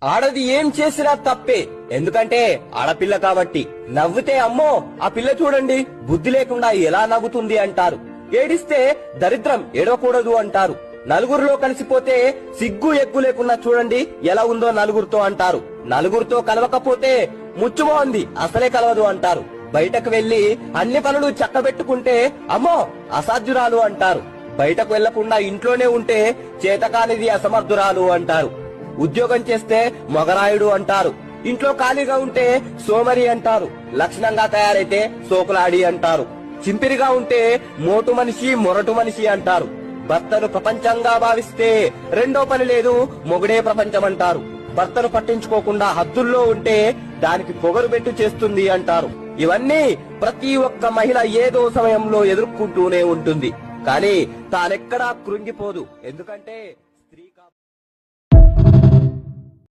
ఆడది ఏం చేసినా తప్పే, ఎందుకంటే ఆడపిల్ల కాబట్టి. నవ్వితే అమ్మో ఆ పిల్ల చూడండి బుద్ధి లేకుండా ఎలా నవ్వుతుంది అంటారు. ఏడిస్తే దరిద్రం ఏడవకూడదు అంటారు. నలుగురిలో కలిసిపోతే సిగ్గు ఎగ్గు లేకుండా చూడండి ఎలా ఉందో నలుగురితో అంటారు. నలుగురితో కలవకపోతే ముచ్చుమోంది అసలే కలవదు అంటారు. బయటకు వెళ్లి అన్ని పనులు చక్కబెట్టుకుంటే అమ్మో అసాధ్యురాలు అంటారు. బయటకు వెళ్లకుండా ఇంట్లోనే ఉంటే చేతకానిది అసమర్థురాలు అంటారు. ఉద్యోగం చేస్తే మొగరాయుడు అంటారు. ఇంట్లో ఖాళీగా ఉంటే సోమరి అంటారు. లక్షణంగా తయారైతే సోకులాడి అంటారు. చింపిరిగా ఉంటే మోటు మనిషి మొరటు మనిషి అంటారు. భర్తను ప్రపంచంగా భావిస్తే రెండో పని లేదు మొగుడే ప్రపంచం అంటారు. భర్తను పట్టించుకోకుండా హద్దుల్లో ఉంటే దానికి పొగరు పెట్టు చేస్తుంది అంటారు. ఇవన్నీ ప్రతి ఒక్క మహిళ ఏదో సమయంలో ఎదుర్కొంటూనే ఉంటుంది. కానీ తానెక్కడా కృంగిపోదు. ఎందుకంటే